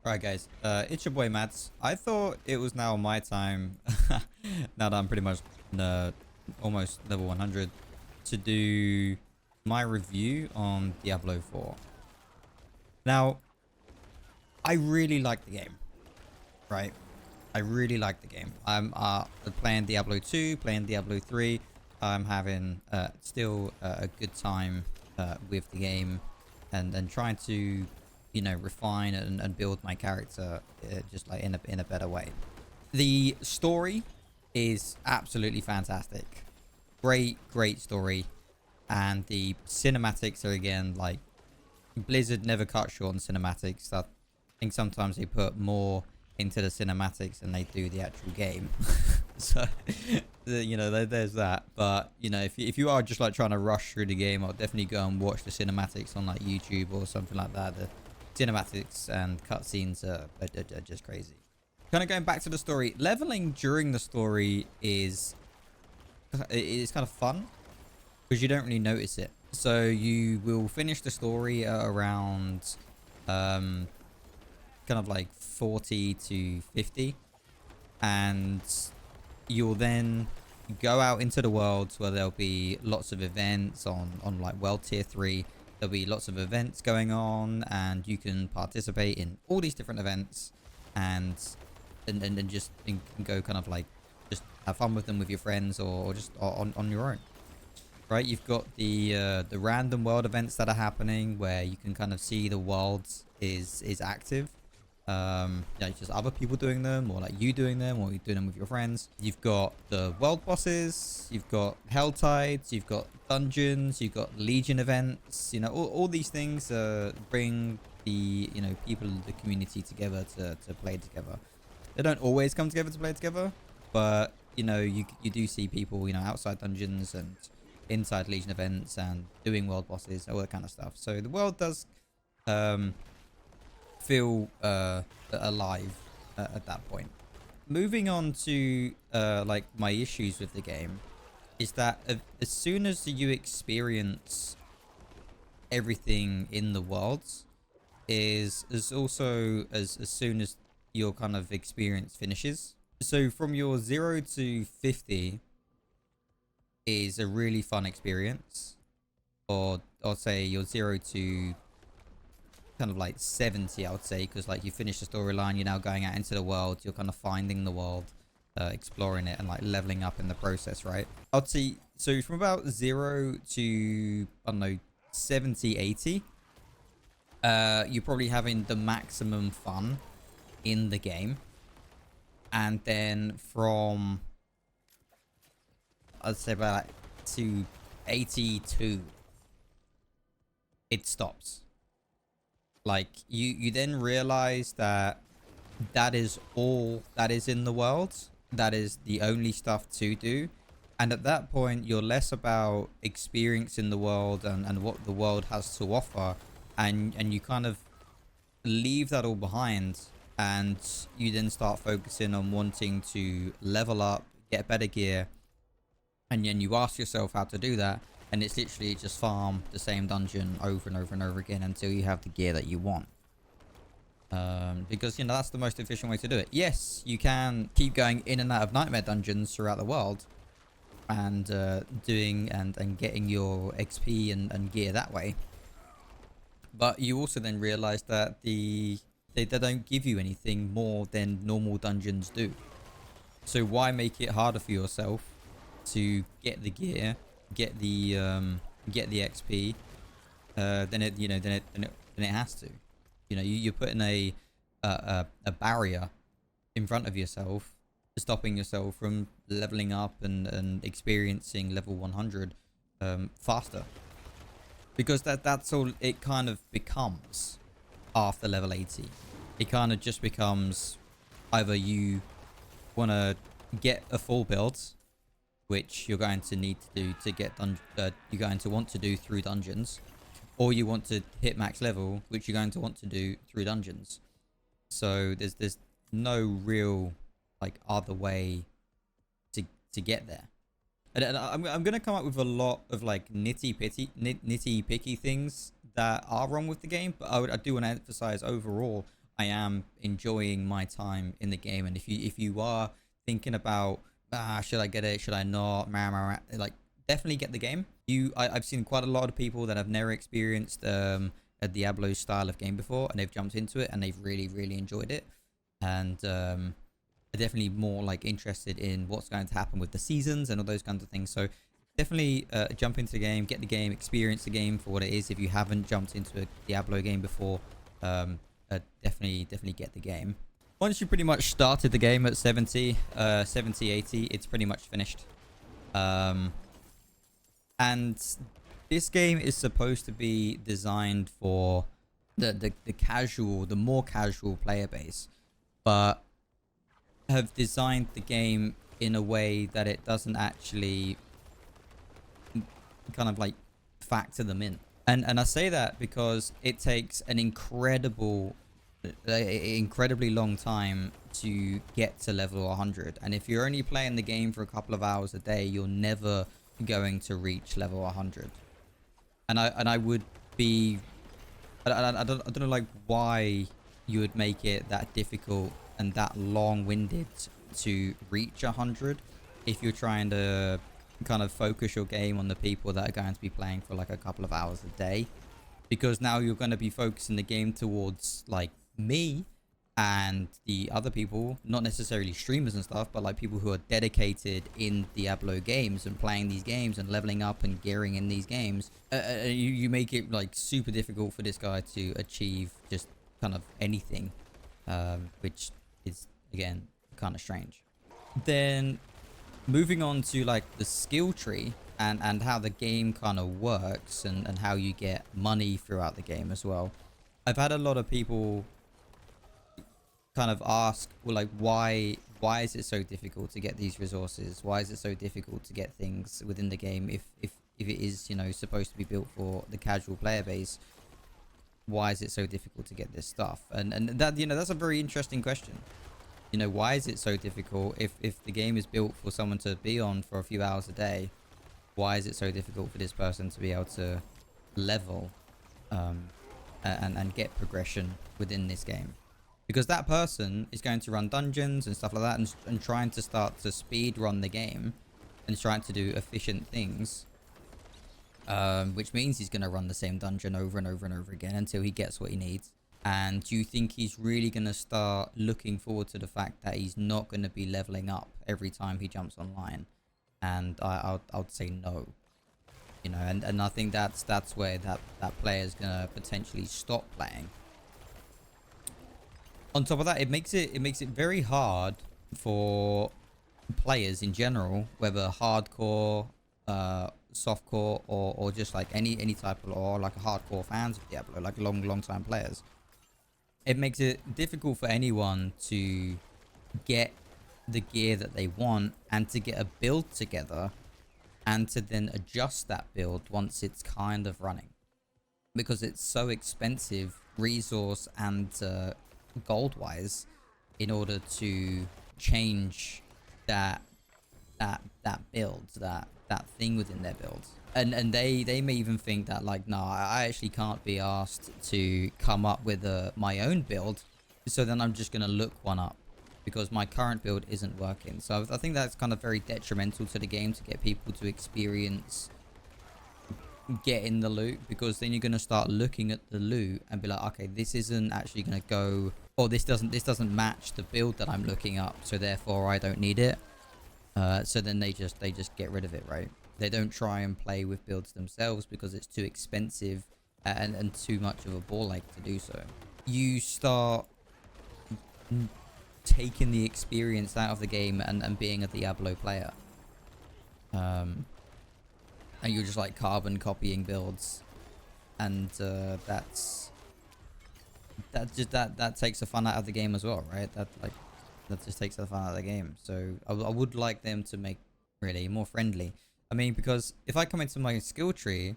Right, guys, it's your boy Mads. I thought it was now my time, now that I'm pretty much almost level 100, to do my review on Diablo 4. Now, I really like the game, right? I really like the game. I'm playing Diablo 2, playing Diablo 3. I'm having still a good time with the game and trying to refine and build my character just like in a better way. The story is absolutely fantastic. Great story. And the cinematics are, again, like, Blizzard never cut short on cinematics. I think sometimes they put more into the cinematics than they do the actual game. So there's that. But if you are just like trying to rush through the game, I'll definitely go and watch the cinematics on like YouTube or something like that. The cinematics and cutscenes are just crazy. Kind of going back to the story, leveling during the story is kind of fun because you don't really notice it. So you will finish the story at around kind of like 40 to 50, and you'll then go out into the worlds where there'll be lots of events on like world tier 3. There'll be lots of events going on, and you can participate in all these different events and just go kind of like just have fun with them with your friends or just on your own. Right, you've got the random world events that are happening where you can kind of see the world is active. Just other people doing them, or like you doing them, or you doing them with your friends. You've got the world bosses, you've got hell tides, you've got dungeons, you've got legion events. All these things bring the people in the community together to play together. They don't always come together to play together, but you do see people outside dungeons and inside legion events and doing world bosses, all that kind of stuff. So the world does feel alive at that point. Moving on to like my issues with the game is that as soon as you experience everything in the worlds is also as soon as your kind of experience finishes. So from your 0 to 50 is a really fun experience, or say your 0 to kind of like 70, I would say, because like you finish the storyline, you're now going out into the world, you're kind of finding the world, exploring it, and like leveling up in the process, right? I'd say so from about 0 to, I don't know, 70, 80, you're probably having the maximum fun in the game. And then from, I'd say about to 82, it stops. Like you then realize that is all that is in the world. That is the only stuff to do. And at that point, you're less about experiencing the world and what the world has to offer. And you kind of leave that all behind. And you then start focusing on wanting to level up, get better gear. And then you ask yourself how to do that. And it's literally just farm the same dungeon over and over and over again until you have the gear that you want. Because, that's the most efficient way to do it. Yes, you can keep going in and out of nightmare dungeons throughout the world. And doing and getting your XP and gear that way. But you also then realize that they don't give you anything more than normal dungeons do. So why make it harder for yourself to get the gear, get the XP? Then it has to. You're putting a barrier in front of yourself, stopping yourself from leveling up and experiencing level 100 faster. Because that's all it kind of becomes after level 80. It kind of just becomes either you want to get a full build, which you're going to need to do to get you're going to want to do through dungeons, or you want to hit max level, which you're going to want to do through dungeons. So there's no real like other way to get there. And I'm gonna come up with a lot of like nitty picky things that are wrong with the game, but I do want to emphasize overall I am enjoying my time in the game. And if you are thinking about should I get it, should I not, like definitely get the game. I've seen quite a lot of people that have never experienced a Diablo style of game before, and they've jumped into it and they've really enjoyed it. And are definitely more like interested in what's going to happen with the seasons and all those kinds of things. So definitely jump into the game, get the game, experience the game for what it is. If you haven't jumped into a Diablo game before, definitely get the game. Once you pretty much started the game at 70, 80, it's pretty much finished. And this game is supposed to be designed for the casual, the more casual player base, but have designed the game in a way that it doesn't actually kind of like factor them in. And I say that because it takes an incredibly long time to get to level 100. And if you're only playing the game for a couple of hours a day, you're never going to reach level 100. And I would be, I don't know like why you would make it that difficult and that long-winded to reach 100 if you're trying to kind of focus your game on the people that are going to be playing for like a couple of hours a day, because now you're going to be focusing the game towards like me and the other people, not necessarily streamers and stuff, but like people who are dedicated in Diablo games and playing these games and leveling up and gearing in these games. You make it like super difficult for this guy to achieve just kind of anything, which is again kind of strange. Then moving on to like the skill tree and how the game kind of works and how you get money throughout the game as well. I've had a lot of people kind of ask, well, like why is it so difficult to get these resources? Why is it so difficult to get things within the game if it is, you know, supposed to be built for the casual player base? Why is it so difficult to get this stuff? And that, you know, that's a very interesting question. You know, why is it so difficult if the game is built for someone to be on for a few hours a day? Why is it so difficult for this person to be able to level and get progression within this game? Because that person is going to run dungeons and stuff like that and trying to start to speed run the game and trying to do efficient things, which means he's going to run the same dungeon over and over and over again until he gets what he needs. And do you think he's really going to start looking forward to the fact that he's not going to be leveling up every time he jumps online? And I would say no. You know, and I think that's where that player is going to potentially stop playing. On top of that, it makes it very hard for players in general, whether hardcore, softcore, or just like any type of, or like hardcore fans of Diablo, like long time players. It makes it difficult for anyone to get the gear that they want and to get a build together and to then adjust that build once it's kind of running, because it's so expensive resource and gold wise in order to change that build, that thing within their build. And they may even think that like, no, I actually can't be asked to come up with my own build, so then I'm just gonna look one up because my current build isn't working. So I think that's kind of very detrimental to the game to get people to experience getting the loot, because then you're going to start looking at the loot and be like, okay, this isn't actually going to go, or this doesn't match the build that I'm looking up, so therefore I don't need it. So then they just get rid of it, right? They don't try and play with builds themselves because it's too expensive and too much of a ball ache to do so. You start taking the experience out of the game and being a Diablo player. And you're just like carbon copying builds, and that takes the fun out of the game as well, right? That just takes the fun out of the game. So I would like them to make really more friendly. I mean, because if I come into my skill tree,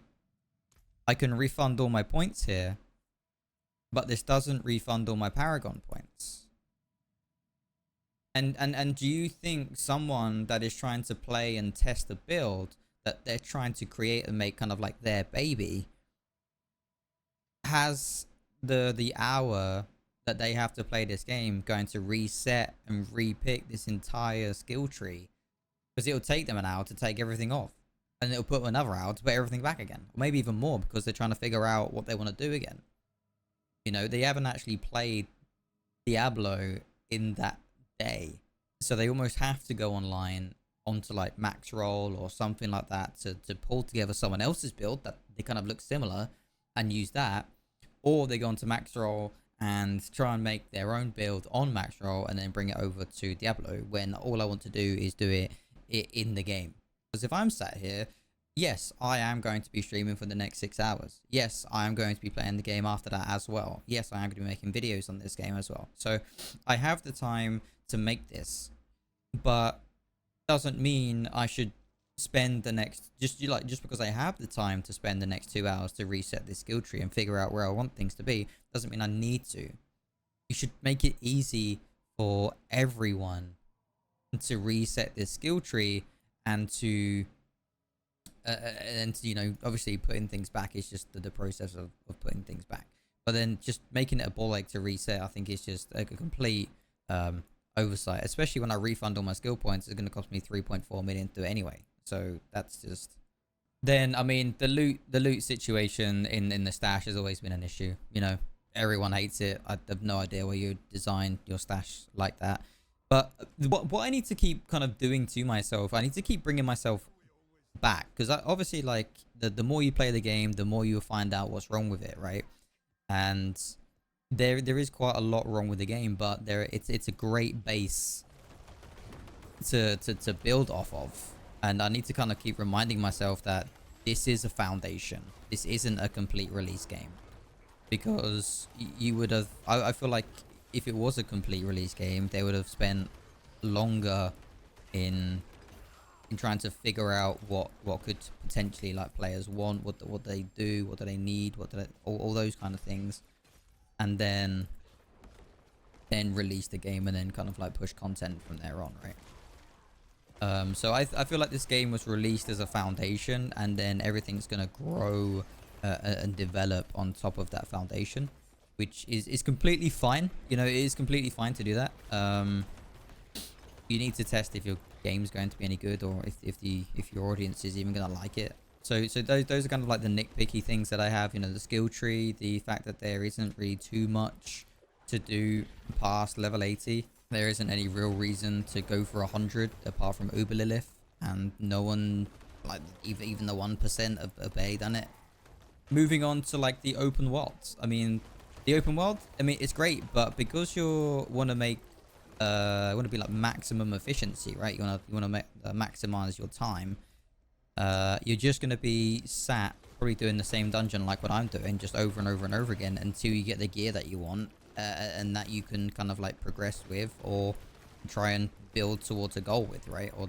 I can refund all my points here, but this doesn't refund all my Paragon points. And do you think someone that is trying to play and test a build that they're trying to create and make kind of like their baby has the hour that they have to play this game going to reset and repick this entire skill tree, because it'll take them an hour to take everything off, and it'll put them another hour to put everything back again, or maybe even more, because they're trying to figure out what they want to do again. You know, they haven't actually played Diablo in that day, so they almost have to go online onto like max roll or something like that to pull together someone else's build that they kind of look similar and use that, or they go onto max roll and try and make their own build on max roll and then bring it over to Diablo, when all I want to do is do it in the game. Because if I'm sat here, yes, I am going to be streaming for the next 6 hours. Yes, I am going to be playing the game after that as well. Yes, I am going to be making videos on this game as well. So I have the time to make this, but doesn't mean I should spend the next just because I have the time to spend the next 2 hours to reset this skill tree and figure out where I want things to be, doesn't mean I need to. You should make it easy for everyone to reset this skill tree and to you know, obviously putting things back is just the process of putting things back, but then just making it a ball ache to reset, I think is just a complete oversight, especially when I refund all my skill points. It's going to cost me 3.4 million to do it anyway, so that's just... Then I mean, the loot situation in the stash has always been an issue. You know, everyone hates it. I have no idea why you design your stash like that, but what I need to keep kind of doing to myself, I need to keep bringing myself back, because obviously, like, the more you play the game, the more you'll find out what's wrong with it, right? And there is quite a lot wrong with the game, but it's a great base to build off of. And I need to kind of keep reminding myself that this is a foundation. This isn't a complete release game, because you would have... I feel like if it was a complete release game, they would have spent longer in trying to figure out what could potentially, like, players want, what they do, what do they need, all those kind of things, and then release the game and then kind of like push content from there on, right? So I feel like this game was released as a foundation, and then everything's gonna grow and develop on top of that foundation, which is completely fine. You know, it is completely fine to do that. You need to test if your game's going to be any good, or if your audience is even gonna like it. So those are kind of like the nitpicky things that I have. You know, the skill tree, the fact that there isn't really too much to do past level 80. There isn't any real reason to go for 100 apart from Uber Lilith, and no one, like, even the 1% of obey done it. Moving on to like the open world. I mean, the open world, I mean, it's great, but because you want to make want to be like maximum efficiency, right? You want to maximize your time. You're just going to be sat probably doing the same dungeon like what I'm doing, just over and over and over again, until you get the gear that you want, and that you can kind of like progress with, or try and build towards a goal with, right? Or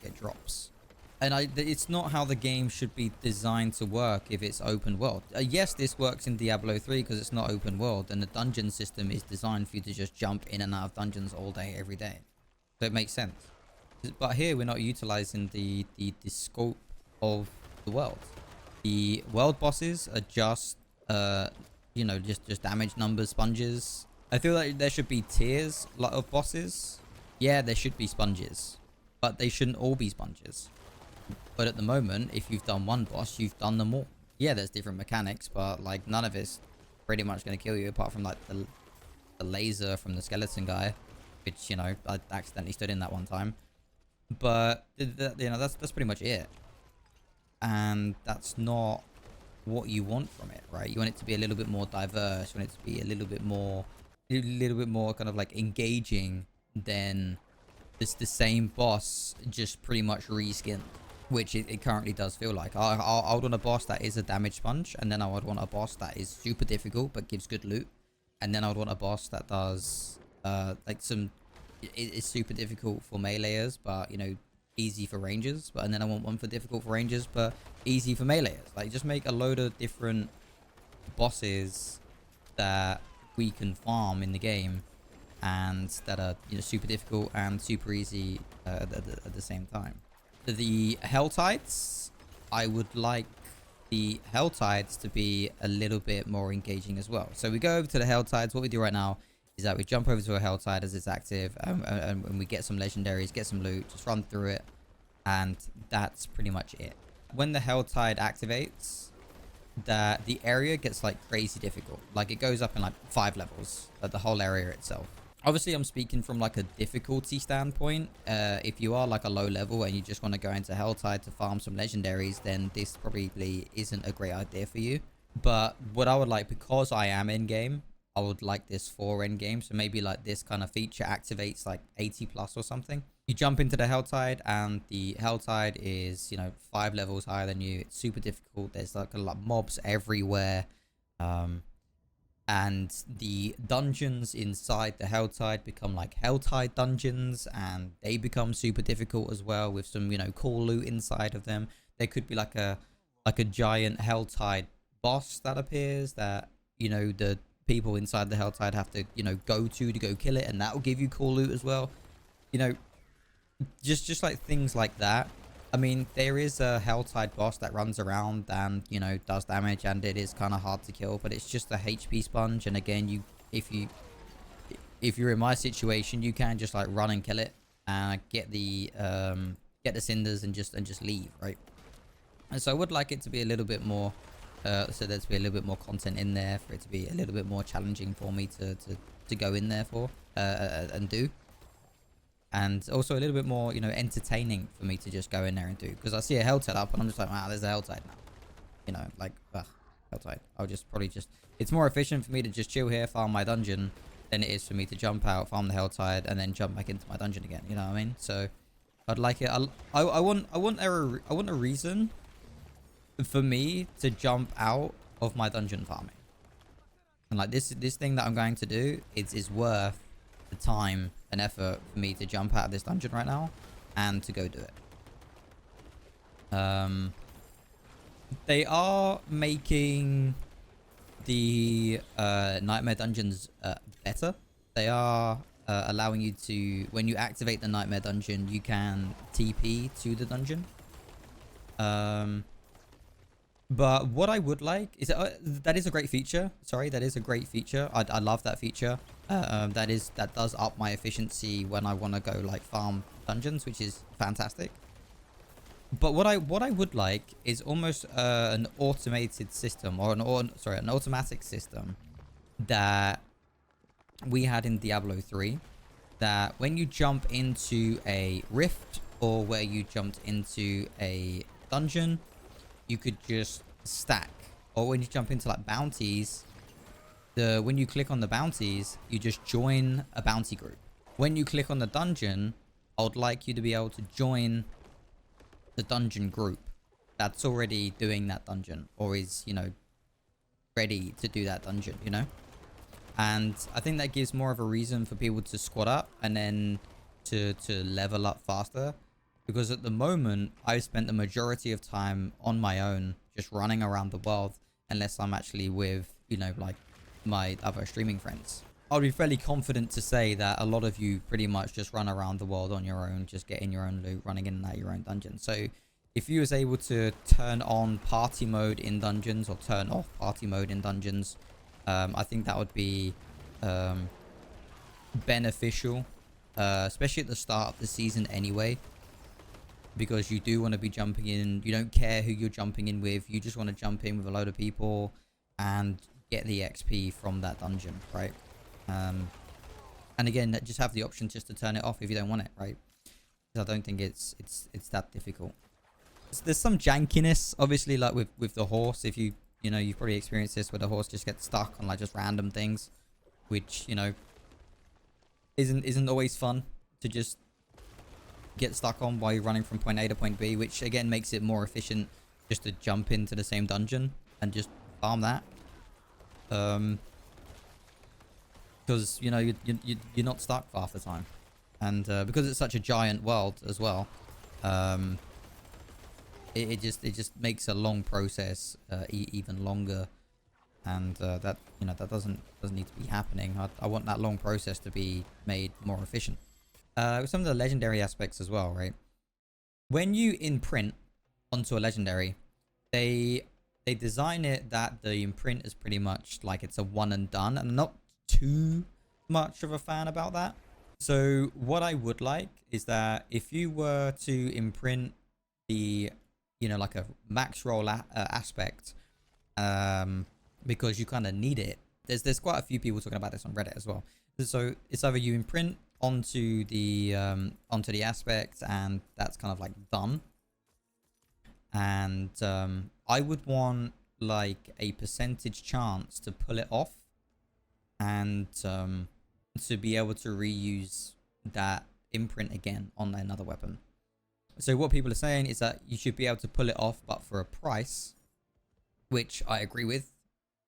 get drops. And it's not how the game should be designed to work if it's open world. Yes, this works in Diablo 3 because it's not open world, and the dungeon system is designed for you to just jump in and out of dungeons all day, every day. So it makes sense. But here we're not utilizing the scope of the world. The world bosses are just, you know, just damage numbers, sponges. I feel like there should be tiers of bosses. Yeah, there should be sponges, but they shouldn't all be sponges. But at the moment, if you've done one boss, you've done them all. Yeah, there's different mechanics, but like none of it's pretty much going to kill you, apart from like the laser from the skeleton guy, which, you know, I accidentally stood in that one time. But you know, that's pretty much it. And that's not what you want from it, right? You want it to be a little bit more diverse. You want it to be a little bit more kind of like engaging than the same boss, just pretty much reskinned, which it currently does feel like. I would want a boss that is a damage sponge, and then I would want a boss that is super difficult but gives good loot, and then I would want a boss that does like it's super difficult for meleeers, but, you know, easy for rangers. And then I want one for difficult for rangers but easy for meleeers. Like, just make a load of different bosses that we can farm in the game, and that are, you know, super difficult and super easy at the same time. The Hell Tides, I would like the hell tides to be a little bit more engaging as well. So we go over to the hell tides. What we do right now is that we jump over to a hell tide as it's active, and we get some legendaries, get some loot, just run through it, and that's pretty much it. When the hell tide activates, that the area gets like crazy difficult. Like it goes up in like 5 levels, the whole area itself. Obviously, I'm speaking from like a difficulty standpoint. If you are like a low level and you just want to go into Helltide to farm some legendaries, then this probably isn't a great idea for you. But what I would like, because I am in game, I would like this for end game. So maybe like this kind of feature activates like 80 plus or something. You jump into the Helltide and the Helltide is, you know, 5 levels higher than you. It's super difficult. There's like a lot of mobs everywhere. And the dungeons inside the Helltide become like Helltide dungeons, and they become super difficult as well with some, you know, cool loot inside of them. There could be like a giant Helltide boss that appears that, you know, the people inside the Helltide have to, you know, go kill it, and that will give you cool loot as well. You know, just like things like that. I mean, there is a Helltide boss that runs around and, you know, does damage, and it is kind of hard to kill, but it's just a HP sponge. And again, if you're in my situation, you can just like run and kill it and get the cinders and just leave, right? And so I would like it to be a little bit more, so there to be a little bit more content in there, for it to be a little bit more challenging for me to go in there for and do. And also a little bit more, you know, entertaining for me to just go in there and do. Because I see a Helltide up and I'm just like, wow, there's a Helltide now. You know, like, ugh, Helltide. I'll just probably just... It's more efficient for me to just chill here, farm my dungeon, than it is for me to jump out, farm the Helltide, and then jump back into my dungeon again. You know what I mean? So, I'd like it... I want a reason for me to jump out of my dungeon farming. And like, this thing that I'm going to do is worth the time and effort for me to jump out of this dungeon right now and to go do it. They are making the nightmare dungeons better. They are allowing you to, when you activate the nightmare dungeon, you can TP to the dungeon. But what I would like is that is a great feature. Sorry, that is a great feature. I love that feature. That does up my efficiency when I want to go like farm dungeons, which is fantastic. But what I would like is almost an automated system, or an automatic system that we had in Diablo 3, that when you jump into a rift or where you jumped into a dungeon, you could just stack. Or when you jump into like bounties, when you click on the bounties, you just join a bounty group. When you click on the dungeon, I would like you to be able to join the dungeon group that's already doing that dungeon, or is, you know, ready to do that dungeon, you know? And I think that gives more of a reason for people to squad up and then to level up faster. Because at the moment, I've spent the majority of time on my own, just running around the world, unless I'm actually with, you know, like my other streaming friends. I'll be fairly confident to say that a lot of you pretty much just run around the world on your own, just getting your own loot, running in and out your own dungeon. So if you was able to turn on party mode in dungeons or turn off party mode in dungeons, I think that would be beneficial, especially at the start of the season anyway. Because you do want to be jumping in. You don't care who you're jumping in with. You just want to jump in with a load of people and get the XP from that dungeon, right? And again, just have the option just to turn it off if you don't want it, right? Because I don't think it's that difficult. There's some jankiness, obviously, like with the horse. If you know, you've probably experienced this, where the horse just gets stuck on like just random things, which, you know, isn't always fun to just get stuck on while you're running from point A to point B, which again makes it more efficient just to jump into the same dungeon and just farm that. Because, you know, you're not stuck half the time, and because it's such a giant world as well, it just makes a long process even longer, and that, you know, that doesn't need to be happening. I want that long process to be made more efficient. Some of the legendary aspects as well, right? When you imprint onto a legendary, they they design it that the imprint is pretty much like it's a one and done, and I'm not too much of a fan about that. So what I would like is that if you were to imprint the, you know, like a max roll aspect, because you kind of need it. There's quite a few people talking about this on Reddit as well. So it's either you imprint onto the aspect, and that's kind of like done. And I would want like a percentage chance to pull it off, and to be able to reuse that imprint again on another weapon. So what people are saying is that you should be able to pull it off, but for a price, which I agree with,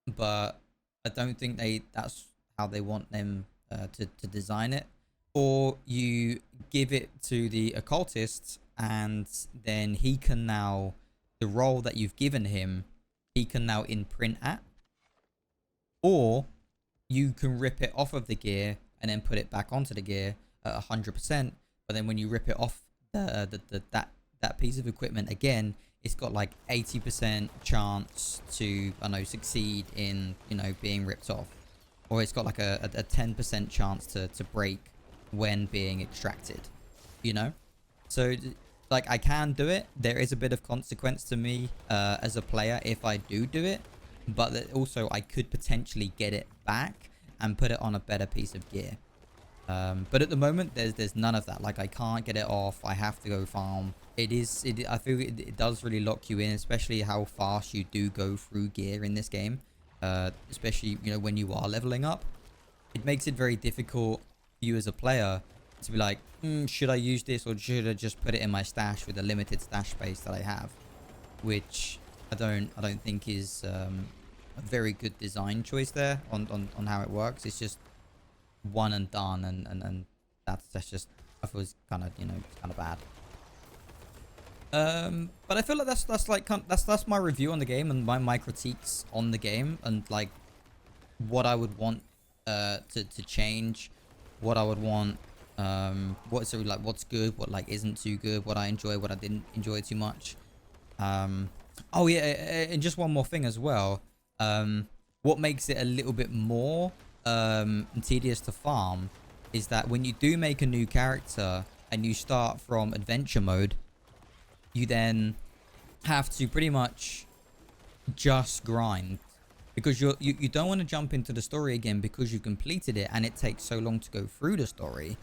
but I don't think that's how they want them to design it. Or you give it to the occultist, and then he can now, the role that you've given him, he can now imprint at. Or you can rip it off of the gear and then put it back onto the gear at 100%. But then when you rip it off that piece of equipment again, it's got like 80% chance to, I don't know, succeed in, you know, being ripped off. Or it's got like a 10% chance to break when being extracted, you know? So like I can do it. There is a bit of consequence to me as a player if I do it. But that also I could potentially get it back and put it on a better piece of gear. But at the moment, there's none of that. Like I can't get it off. I have to go farm. I feel it does really lock you in, especially how fast you do go through gear in this game. Especially, you know, when you are leveling up, it makes it very difficult for you as a player to be like, should I use this, or should I just put it in my stash with the limited stash space that I have, which I don't think is a very good design choice there on how it works. It's just one and done, and that's just, I feel it's kind of, you know, kind of bad. But I feel like that's my review on the game and my critiques on the game, and like what I would want to change, what I would want, what's like what's good, what like isn't too good, what I enjoy, what I didn't enjoy too much. Oh yeah, and just one more thing as well. What makes it a little bit more tedious to farm is that when you do make a new character and you start from adventure mode, you then have to pretty much just grind, because you don't want to jump into the story again because you completed it and it takes so long to go through the story.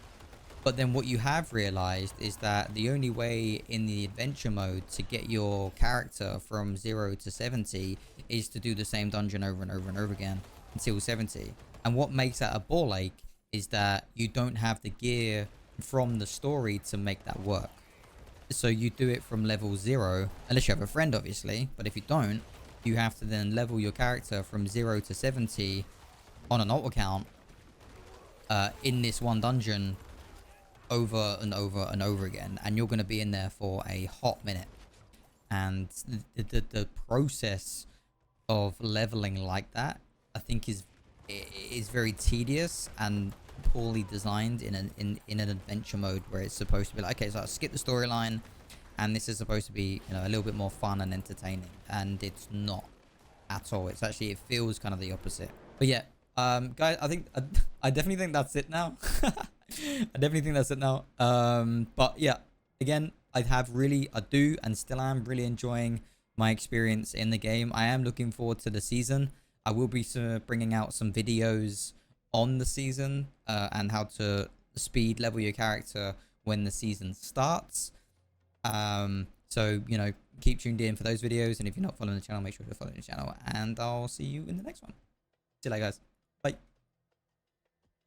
But then what you have realized is that the only way in the adventure mode to get your character from 0 to 70 is to do the same dungeon over and over and over again until 70. And what makes that a ball ache is that you don't have the gear from the story to make that work. So you do it from level 0, unless you have a friend obviously, but if you don't, you have to then level your character from 0 to 70 on an alt account in this one dungeon over and over and over again, and you're going to be in there for a hot minute. And the process of leveling like that, I think is very tedious and poorly designed in an adventure mode where it's supposed to be like, okay, so I skip the storyline and this is supposed to be, you know, a little bit more fun and entertaining, and it's not at all. It's actually, it feels kind of the opposite. But yeah, guys, I definitely think that's it now. I definitely think that's it now. But yeah, again, I do and still am really enjoying my experience in the game. I am looking forward to the season. I will be bringing out some videos on the season and how to speed level your character when the season starts. So, you know, keep tuned in for those videos, and if you're not following the channel, make sure to follow the channel, and I'll see you in the next one. See you later, guys.